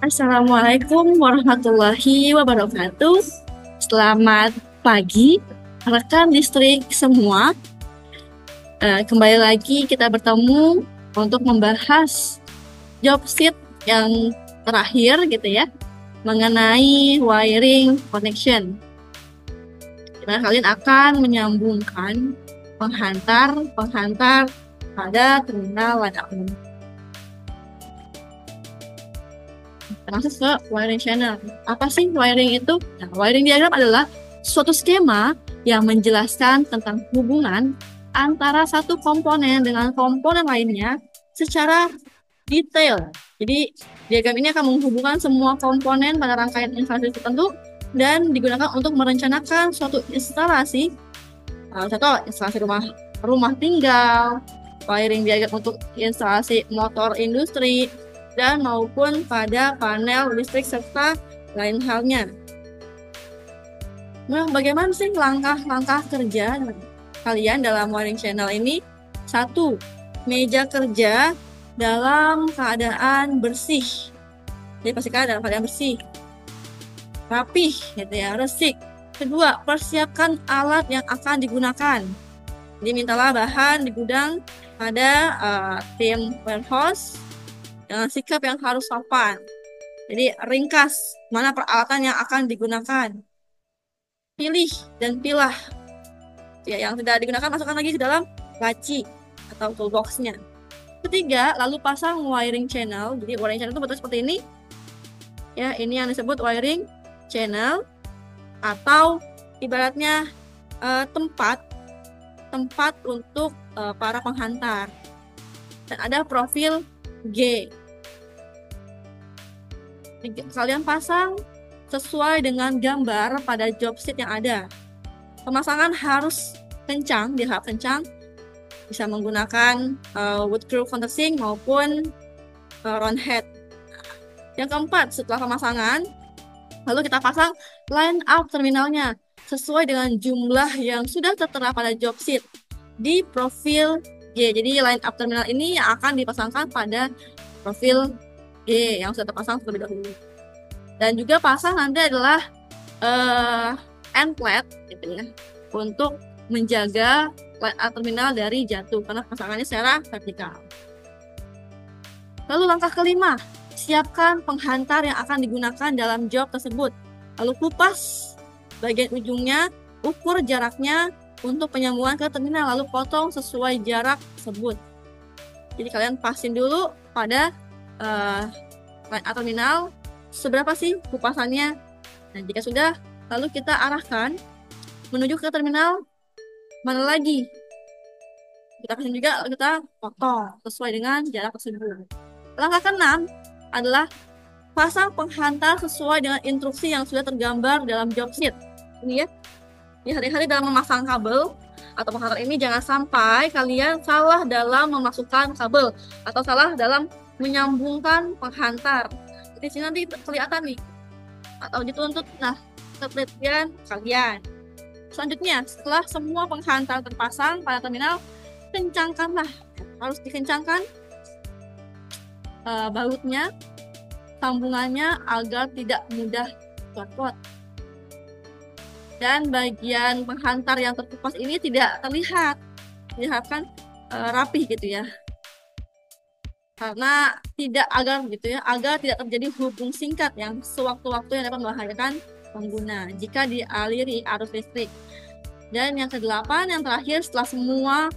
Assalamualaikum warahmatullahi wabarakatuh. Selamat pagi, rekan listrik semua. Kembali lagi kita bertemu untuk membahas job sheet yang terakhir gitu ya, mengenai wiring connection. Dimana kalian akan menyambungkan penghantar pada terminal line up. Masuk ke wiring channel. Apa sih wiring itu? Nah, wiring diagram adalah suatu skema yang menjelaskan tentang hubungan antara satu komponen dengan komponen lainnya secara detail. Jadi, diagram ini akan menghubungkan semua komponen pada rangkaian instalasi tertentu dan digunakan untuk merencanakan suatu instalasi. Contoh, instalasi rumah tinggal, wiring diagram untuk instalasi motor industri, dan maupun pada panel listrik serta lain halnya. Nah, bagaimana sih langkah-langkah kerja kalian dalam wiring channel ini? 1. Meja kerja dalam keadaan bersih. Jadi pastikan dalam keadaan bersih, rapih, gitu ya, resik. 2. Persiapkan alat yang akan digunakan. Jadi mintalah bahan di gudang pada tim warehouse dengan sikap yang harus sopan. Jadi ringkas mana peralatan yang akan digunakan. Pilih dan pilah. Ya, yang tidak digunakan masukkan lagi ke dalam laci atau toolbox-nya. 3. Lalu pasang wiring channel. Jadi wiring channel itu bentuk seperti ini. Ya, ini yang disebut wiring channel atau ibaratnya tempat untuk para penghantar. Dan ada profil G. Kalian pasang sesuai dengan gambar pada job sheet yang ada. Pemasangan harus kencang, diharap kencang, bisa menggunakan wood screw countersink maupun round head. Yang keempat, setelah pemasangan, lalu kita pasang line up terminalnya sesuai dengan jumlah yang sudah tertera pada job sheet di profil G. Jadi line up terminal ini yang akan dipasangkan pada profil G yang sudah terpasang terlebih dahulu. Dan juga pasang nanti adalah end plate gitu ya, untuk menjaga line up terminal dari jatuh karena pasangannya secara vertikal. Lalu langkah kelima, siapkan penghantar yang akan digunakan dalam job tersebut. Lalu kupas bagian ujungnya, ukur jaraknya untuk penyambungan ke terminal, lalu potong sesuai jarak tersebut. Jadi kalian pasin dulu pada line up terminal seberapa sih kupasannya. Nah, jika sudah, lalu kita arahkan menuju ke terminal mana lagi. Kita pasin juga, lalu kita potong sesuai dengan jarak tersebut. Langkah keenam adalah pasang penghantar sesuai dengan instruksi yang sudah tergambar dalam job sheet. Ini ya, di hari-hari dalam memasang kabel atau penghantar ini jangan sampai kalian salah dalam memasukkan kabel atau salah dalam menyambungkan penghantar. Di sini nanti kelihatan nih atau dituntut ketelitian kalian. Selanjutnya, setelah semua penghantar terpasang pada terminal, kencangkanlah, harus dikencangkan bautnya, sambungannya agar tidak mudah copot. Dan bagian penghantar yang terkupas ini tidak terlihat, diharapkan rapih gitu ya, karena agar tidak terjadi hubung singkat yang sewaktu-waktu yang dapat membahayakan pengguna jika dialiri arus listrik. Dan yang kedelapan, yang terakhir, setelah semua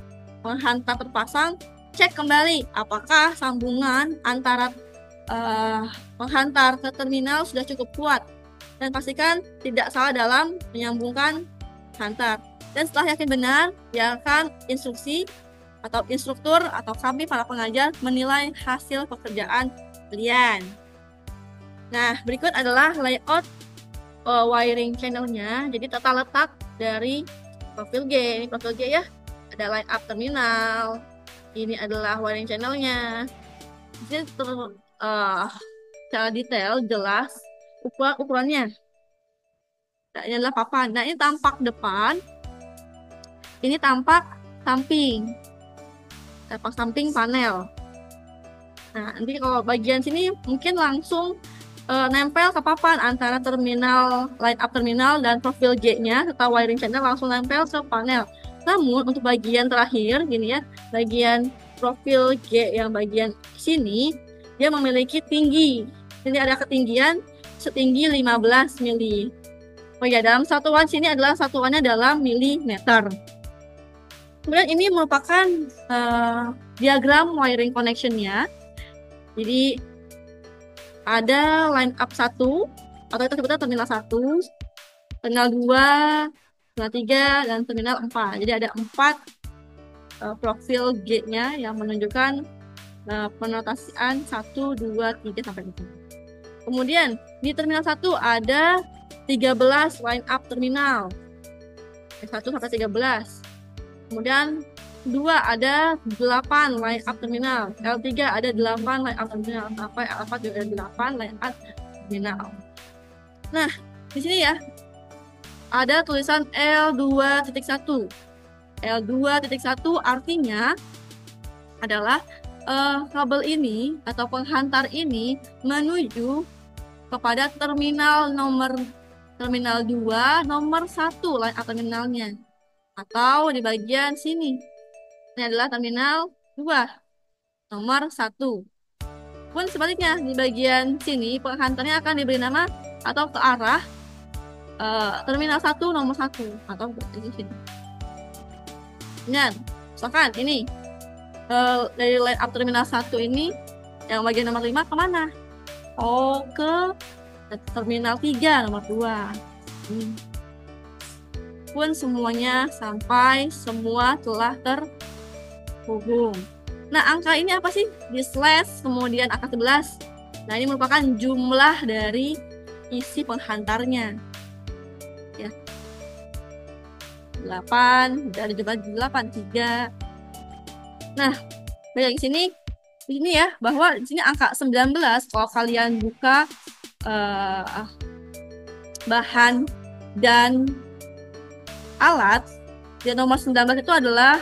penghantar terpasang, cek kembali apakah sambungan antara penghantar ke terminal sudah cukup kuat, dan pastikan tidak salah dalam menyambungkan hantar. Dan setelah yakin benar, biarkan instruktur atau kami para pengajar menilai hasil pekerjaan kalian. Nah, berikut adalah layout wiring channelnya. Jadi tata letak dari profil G. Ini profil G ya. Ada line up terminal. Ini adalah wiring channelnya. Ini secara detail jelas ukurannya. Nah, ini adalah papan. Nah, ini tampak depan. Ini tampak samping. Tampak samping panel. Nah, nanti kalau bagian sini mungkin langsung nempel ke papan antara terminal line up terminal dan profil G-nya serta wiring channel langsung nempel ke panel. Namun untuk bagian terakhir gini ya, bagian profil G yang bagian sini dia memiliki tinggi. Ini ada ketinggian setinggi 15 mili. Oh ya, dalam satuan sini adalah satuannya dalam milimeter. Kemudian ini merupakan diagram wiring connection-nya. Jadi ada line up 1 atau kita sebutnya terminal 1, terminal 2, terminal 3, dan terminal 4. Jadi ada 4 profil G-nya yang menunjukkan penotasian 1, 2, 3 sampai 4. Kemudian di terminal 1 ada 13 line up terminal. 1 sampai 13. Kemudian 2 ada 8 line up terminal. L3 ada 8 line up terminal. Sampai L4 juga ada 8 line up terminal. Nah, di sini ya ada tulisan L2.1. L2.1 artinya adalah kabel ini atau penghantar ini menuju kepada terminal 2 nomor 1 line up terminalnya, atau di bagian sini ini adalah terminal 2 nomor 1. Pun sebaliknya di bagian sini penghantarnya akan diberi nama atau ke arah terminal 1 nomor 1 atau di sini. Dan misalkan ini dari line up terminal 1 ini yang bagian nomor 5 kemana? Oh, ke terminal 3 nomor 2. Pun semuanya sampai semua telah terhubung. Nah, angka ini apa sih? Di slash kemudian angka 11. Nah, ini merupakan jumlah dari isi penghantarnya. Ya. 8, dari jumlah 8, 3. Nah, dari sini ya bahwa di sini angka 19 kalau kalian buka bahan dan alat, di nomor 19 itu adalah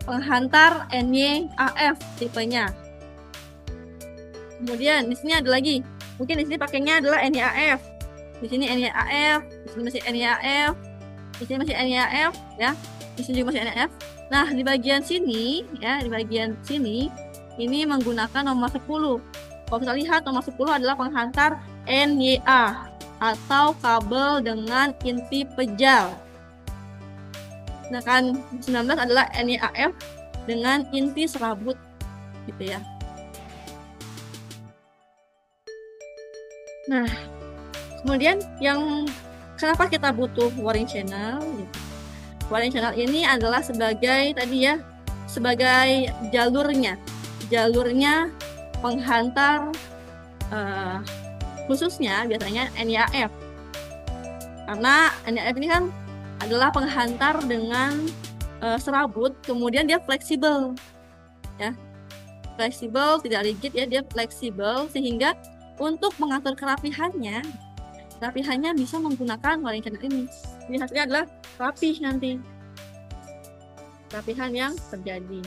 penghantar NYAF tipenya. Kemudian di sini ada lagi, mungkin di sini pakainya adalah NYAF. Di sini NYAF, di sini masih NYAF, di sini masih NYAF ya. Di sini juga masih NYAF. Nah, di bagian sini ya, di bagian sini ini menggunakan nomor 10. Kalau kita lihat nomor 10 adalah penghantar NYA atau kabel dengan inti pejal. Sedangkan 19 adalah NYAF dengan inti serabut gitu ya. Nah, kemudian yang kenapa kita butuh wiring channel gitu. Wiring channel ini adalah sebagai tadi ya, sebagai jalurnya penghantar khususnya biasanya NYAF. Karena NYAF ini kan adalah penghantar dengan serabut, kemudian dia fleksibel ya. Fleksibel, tidak rigid ya, dia fleksibel sehingga untuk mengatur kerapihannya bisa menggunakan wiring channel ini. Ini hasilnya adalah rapih nanti. Rapihan yang terjadi.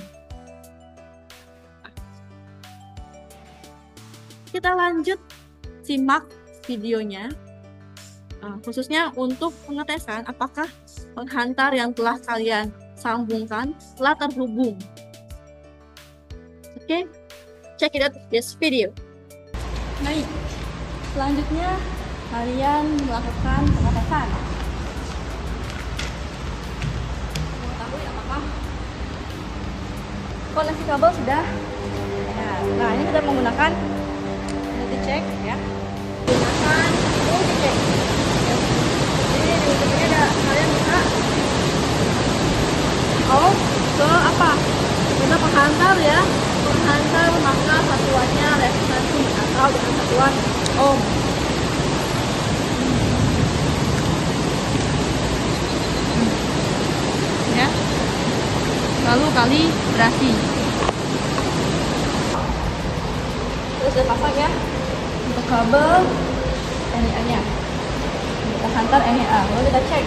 Kita lanjut simak videonya. Khususnya untuk pengetesan apakah penghantar yang telah kalian sambungkan telah terhubung. Oke, check it out this video. Baik, selanjutnya kalian melakukan pengetesan. Mengetahui apakah koneksi kabel sudah. Nah, ini kita menggunakan multi check ya. Gunakan multi check. Jadi di multi ada kalian bisa ke apa? Kita penghantar ya. Penghantar maka satuannya resistansi atau dengan satuan ohm. Ya. Lalu kalibrasi. Terus dipasang ya untuk kabel NIA-nya. Kita hantar NIA. Lalu kita cek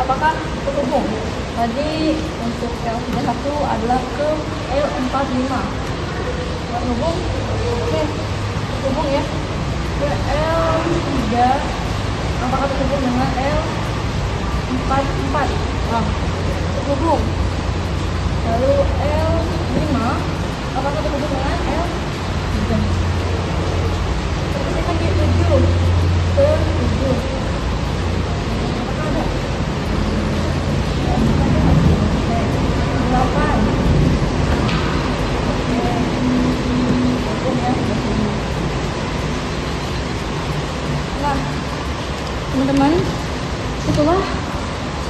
apakah terhubung. Tadi untuk L31 adalah ke L45. Terhubung. Oke. Terhubung ya. Ke L3 apakah terhubung dengan L44? Nah, terhubung. Lalu L5 apakah terhubung dengan L3? Terus lagi 7 ke 7. Apakah ada? 8. Nah, teman-teman, itulah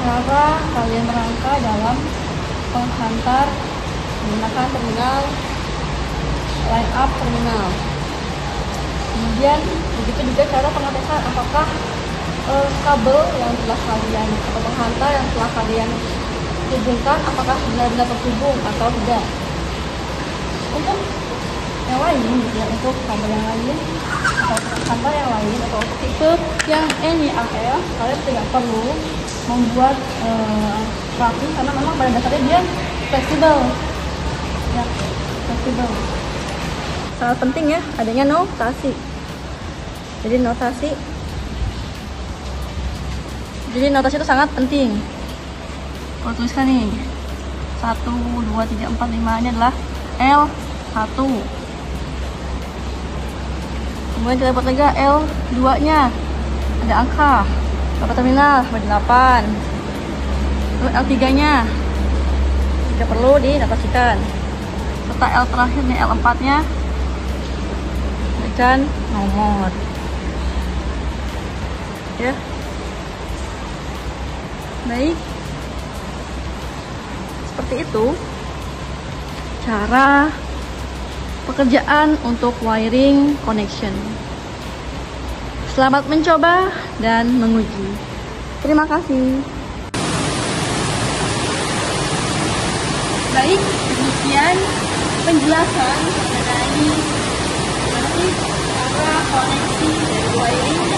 cara kalian merangka dalam penghantar menggunakan terminal line up terminal. Kemudian begitu juga cara pengetesan apakah kabel yang telah kalian atau penghantar yang telah kalian hubungkan apakah benar-benar terhubung atau tidak. Untuk yang lain, ya, untuk kabel yang lain atau penghantar yang lain atau untuk tipe yang NIAL, kalian tidak perlu membuat rapi karena memang pada dasarnya dia fleksibel, ya, fleksibel. Sangat penting ya adanya notasi. Jadi notasi itu sangat penting. Kalau tuliskan nih 1, 2, 3, 4, 5 ini adalah L1. Kemudian kita buat lagi L2 nya ada angka berapa terminal, 8. Lalu L3 nya tidak perlu dinotasikan, serta L terakhir nih L4 nya berikan nomor, ya. Baik, seperti itu cara pekerjaan untuk wiring connection. Selamat mencoba dan menguji. Terima kasih. Baik, demikian penjelasan mengenai cara koneksi dari wiring